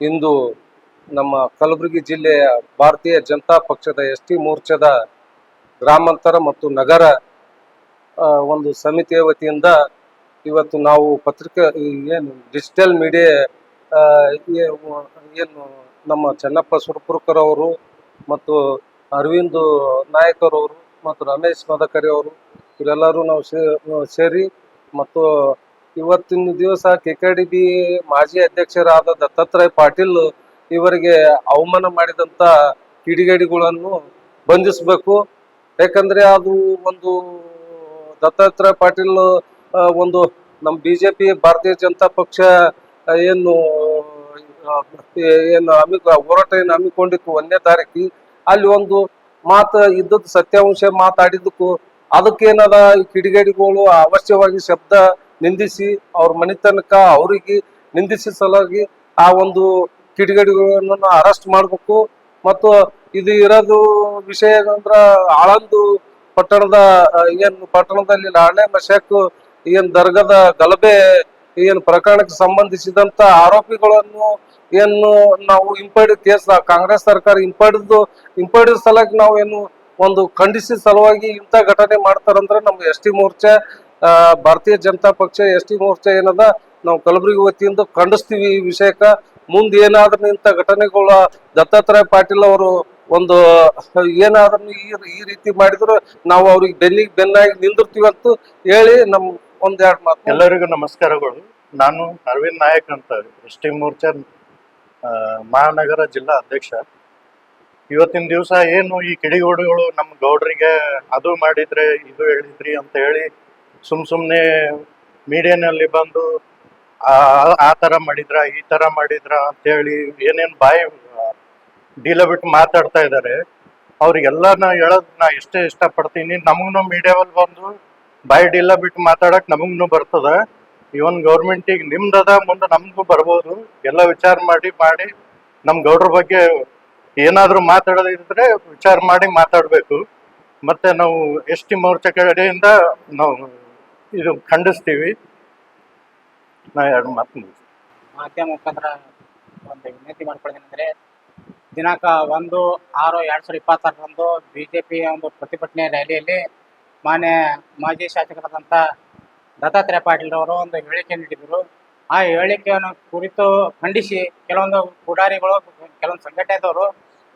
ಇಂದು ನಮ್ಮ ಕಲಬುರಗಿ ಜಿಲ್ಲೆಯ ಭಾರತೀಯ ಜನತಾ ಪಕ್ಷದ ಎಸ್.ಟಿ. ಮೋರ್ಚಾದ ಗ್ರಾಮಾಂತರ ಮತ್ತು ನಗರ ಒಂದು ಸಮಿತಿಯ ವತಿಯಿಂದ ಇವತ್ತು ನಾವು ಪತ್ರಿಕಾ ಏನು ಡಿಜಿಟಲ್ ಮೀಡಿಯಾ ಏನು ನಮ್ಮ ಚೆನ್ನಪ್ಪ ಸುರಪುರಕರ್ ಅವರು ಮತ್ತು ಅರವಿಂದ್ ನಾಯಕರವರು ಮತ್ತು ರಮೇಶ್ ಮದಕರಿ ಅವರು ಇವರೆಲ್ಲರೂ ನಾವು ಸೇರಿ ಮತ್ತು ಇವತ್ತಿನ ದಿವಸ KKDB ಮಾಜಿ ಅಧ್ಯಕ್ಷರಾದ ದತ್ತಾತ್ರೇಯ ಪಾಟೀಲ್ ಇವರಿಗೆ ಅವಮಾನ ಮಾಡಿದಂತ ಕಿಡಿಗೇಡಿಗಳನ್ನು ಬಂಧಿಸಬೇಕು. ಯಾಕಂದ್ರೆ ಅದು ಒಂದು ದತ್ತಾತ್ರೇಯ ಪಾಟೀಲ್ ಒಂದು ನಮ್ಮ ಬಿಜೆಪಿ ಭಾರತೀಯ ಜನತಾ ಪಕ್ಷ ಏನು ಹೋರಾಟ ಏನು ಹಮ್ಮಿಕೊಂಡಿತ್ತು 1ನೇ ತಾರೀಕು, ಅಲ್ಲಿ ಒಂದು ಮಾತು ಇದ್ದದ್ದು ಸತ್ಯಾಂಶ ಮಾತಾಡಿದ್ದಕ್ಕೂ ಅದಕ್ಕೇನದ ಈ ಕಿಡಿಗೇಡಿಗಳು ಅವಶ್ಯವಾಗಿ ಶಬ್ದ ನಿಂದಿಸಿ ಅವ್ರ ಮನಿತನಕ ಅವರಿಗೆ ನಿಂದಿಸಿ ಸಲುವಾಗಿ ಆ ಒಂದು ಕಿಡಿಗೇಡಿಗಳನ್ನು ಅರೆಸ್ಟ್ ಮಾಡ್ಬೇಕು. ಮತ್ತು ಇದು ಇರೋದು ವಿಷಯ ಅಂದ್ರ ಆಳಂದು ಪಟ್ಟಣದಲ್ಲಿ ಲಾಡ್ನೆ ಮಶಾಕ್ ದರ್ಗಾದ ಗಲಭೆ ಪ್ರಕರಣಕ್ಕೆ ಸಂಬಂಧಿಸಿದಂತ ಆರೋಪಿಗಳನ್ನು ನಾವು ಕೇಸ್ ಕಾಂಗ್ರೆಸ್ ಸರ್ಕಾರ ಹಿಂಪಡೆದ ಸಲುವಾಗಿ ನಾವು ಒಂದು ಖಂಡಿಸಿದ ಸಲುವಾಗಿ ಇಂಥ ಘಟನೆ ಮಾಡ್ತಾರಂದ್ರೆ ನಮ್ಮ ಎಸ್.ಟಿ. ಮೋರ್ಚಾ ಭಾರತೀಯ ಜನತಾ ಪಕ್ಷ ಎಸ್.ಟಿ. ಮೋರ್ಚಾ ಏನದ ನಾವು ಕಲಬುರಗಿ ವತಿಯಿಂದ ಖಂಡಿಸ್ತೀವಿ. ಈ ವಿಷಯಕ್ಕ ಮುಂದೆ ಏನಾದ್ರೂ ಇಂಥ ಘಟನೆಗಳು ದತ್ತಾತ್ರೇಯ ಪಾಟೀಲ್ ಅವರು ಒಂದು ಏನಾದ್ರೂ ಈ ರೀತಿ ಮಾಡಿದ್ರು ನಾವು ಅವ್ರಿಗೆ ಬೆನ್ನಾಗಿ ನಿಂದಿರ್ತೀವಿ ಅಂತ ಹೇಳಿ ನಮ್ ಒಂದೆರಡು ಮಾತು. ಎಲ್ಲರಿಗೂ ನಮಸ್ಕಾರಗಳು. ನಾನು ಅರವಿಂದ್ ನಾಯಕ್ ಅಂತ ಎಸ್.ಟಿ. ಮೋರ್ಚಾ ಮಹಾನಗರ ಜಿಲ್ಲಾ ಅಧ್ಯಕ್ಷ. ಇವತ್ತಿನ ದಿವಸ ಏನು ಈ ಕಿಡಿಗೇಡಿಗಳು ನಮ್ಮ ಗೌಡ್ರಿಗೆ ಅದು ಮಾಡಿದ್ರೆ ಇದು ಹೇಳಿದ್ರಿ ಅಂತ ಹೇಳಿ ಸುಮ್ನೆ ಮೀಡಿಯಾನಲ್ಲಿ ಬಂದು ಆ ತರ ಮಾಡಿದ್ರ ಈ ತರ ಮಾಡಿದ್ರ ಅಂತ ಹೇಳಿ ಏನೇನ್ ಬಾಯಿ ಡೀಲ ಬಿಟ್ಟು ಮಾತಾಡ್ತಾ ಇದ್ದಾರೆ. ಅವ್ರಿಗೆಲ್ಲ ಹೇಳೋದು ನಾ ಇಷ್ಟಪಡ್ತೀನಿ. ನಮಗೂ ಮೀಡಿಯಾವಲ್ಲಿ ಬಂದು ಬಾಯಿ ಡೀಲ ಬಿಟ್ಟು ಮಾತಾಡಕ್ ನಮಗೂ ಬರ್ತದ. ಇವನ್ ಗೌರ್ಮೆಂಟಿಗೆ ನಿಮ್ದದ, ಮುಂದೆ ನಮಗೂ ಬರ್ಬೋದು. ಎಲ್ಲ ವಿಚಾರ ಮಾಡಿ ನಮ್ ಗೌಡ್ರ ಬಗ್ಗೆ ಏನಾದ್ರೂ ಮಾತಾಡೋದಿದ್ರೆ ವಿಚಾರ ಮಾಡಿ ಮಾತಾಡ್ಬೇಕು. ಮತ್ತೆ ನಾವು ಎಸ್.ಟಿ. ಮೋರ್ಚಾ ಕಡೆಯಿಂದ ನಾವು ಇದು ಖಂಡಿಸ್ತೀವಿ. ನಾ ಎರಡು ಮಾತು ಮಾಧ್ಯಮ ಮುಖಾಂತರ ಒಂದು ವಿನಂತಿ ಮಾಡ್ಕೊಳ್ಳೋದೇನೆಂದ್ರೆ, ದಿನಾಂಕ 1/6/2026 ಬಿಜೆಪಿಯ ಒಂದು ಪ್ರತಿಭಟನೆ ರ್ಯಾಲಿಯಲ್ಲಿ ಮಾನ್ಯ ಮಾಜಿ ಶಾಸಕರಾದಂಥ ದತ್ತಾತ್ರೇಯ ಪಾಟೀಲ್ ಅವರು ಒಂದು ಹೇಳಿಕೆ ನೀಡಿದರು. ಆ ಹೇಳಿಕೆಯನ್ನು ಕುರಿತು ಖಂಡಿಸಿ ಕೆಲವೊಂದು ಪುಡಾರಿಗಳು, ಕೆಲವೊಂದು ಸಂಘಟನೆದವರು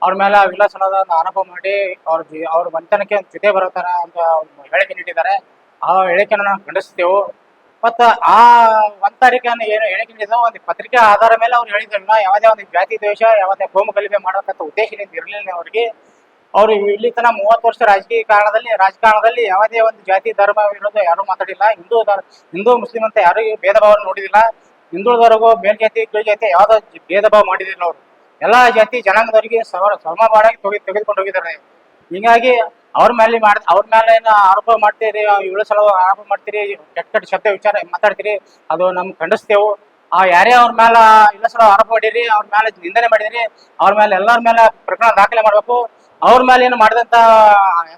ಅವ್ರ ಮೇಲೆ ವಿಲಾಸವಾದ ಒಂದು ಆರೋಪ ಮಾಡಿ ಅವ್ರ ಬಂಧನಕ್ಕೆ ಜೊತೆ ಬರೋ ಥರ ಅಂತ ಒಂದು ಹೇಳಿಕೆ ನೀಡಿದ್ದಾರೆ. ಆ ಹೇಳಿಕೆಯನ್ನು ನಾವು ಖಂಡಿಸ್ತೇವೆ. ಮತ್ತು ಆ 1 ತಾರೀಕನ್ನು ಏನು ಹೇಳಿಕೆ ನೀಡಿದ ಒಂದು ಪತ್ರಿಕೆ ಆಧಾರ ಮೇಲೆ ಅವ್ರು ಹೇಳಿದ್ರಲ್ಲ, ಯಾವುದೇ ಒಂದು ಜಾತಿ ದ್ವೇಷ, ಯಾವುದೇ ಕೋಮು ಗಲಭೆ ಮಾಡತಕ್ಕಂಥ ಉದ್ದೇಶದಿಂದ ಇರಲಿಲ್ಲ ಅವರಿಗೆ. ಅವರು ಇಲ್ಲಿ ತನಕ 30 ವರ್ಷ ರಾಜಕಾರಣದಲ್ಲಿ ಯಾವುದೇ ಒಂದು ಜಾತಿ ಧರ್ಮ ವಿರೋಧ ಯಾರು ಮಾತಾಡಿಲ್ಲ. ಹಿಂದೂ ಮುಸ್ಲಿಂ ಅಂತ ಯಾರು ಭೇದ ಭಾವ ನೋಡಿದಿಲ್ಲ. ಹಿಂದುಳಿದವರಿಗೂ ಮೇಲ್ಜಾತಿ ಕೀಳು ಜಾತಿ ಯಾವುದೋ ಭೇದ ಭಾವ ಮಾಡಿದಿಲ್ಲ. ಅವರು ಎಲ್ಲಾ ಜಾತಿ ಜನಾಂಗದವರಿಗೆ ಸಮಬಾಳಾಗಿ ತೆಗೆದುಕೊಂಡು ಹೋಗಿದ್ದಾರೆ. ಹೀಗಾಗಿ ಅವ್ರ ಮೇಲೆ ಆರೋಪ ಮಾಡ್ತೀರಿ, ಸಲ ಆರೋಪ ಮಾಡ್ತೀರಿ, ಕೆಟ್ಟ ಶಬ್ದ ವಿಚಾರ ಮಾತಾಡ್ತೀರಿ, ಅದು ನಮ್ಗೆ ಖಂಡಿಸ್ತೇವೆ. ಯಾರೇ ಅವ್ರ ಮೇಲೆ ಸಲ ಆರೋಪ ಮಾಡಿರಿ, ಅವ್ರ ಮೇಲೆ ನಿಂದನೆ ಮಾಡಿದಿರಿ, ಅವ್ರ ಮೇಲೆ ಎಲ್ಲರ ಮೇಲೆ ಪ್ರಕರಣ ದಾಖಲೆ ಮಾಡ್ಬೇಕು. ಅವ್ರ ಮೇಲೆ ಏನು ಮಾಡಿದಂತ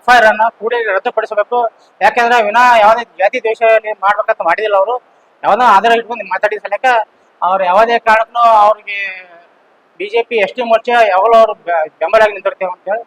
FIR ಅನ್ನ ಕೂಡಲೇ ರದ್ದುಪಡಿಸಬೇಕು. ಯಾಕೆಂದ್ರೆ ಯಾವುದೇ ಜಾತಿ ದ್ವೇಷ ಮಾಡ್ಬೇಕಂತ ಮಾಡಿದಿಲ್ಲ. ಅವರು ಯಾವ್ದೋ ಆಧಾರ ಇಟ್ಕೊಂಡು ಮಾತಾಡಿದ ಸಲಕ ಅವ್ರು ಯಾವುದೇ ಕಾರಣಕ್ಕೂ ಅವ್ರಿಗೆ ಬಿಜೆಪಿ ಎಸ್.ಟಿ. ಮೋರ್ಚಾ ಯಾವಾಗಲೂ ಅವ್ರು ಬೆಂಬಲಾಗಿ ನಿಂತಿರ್ತೇವೆ ಅಂತ ಹೇಳಿ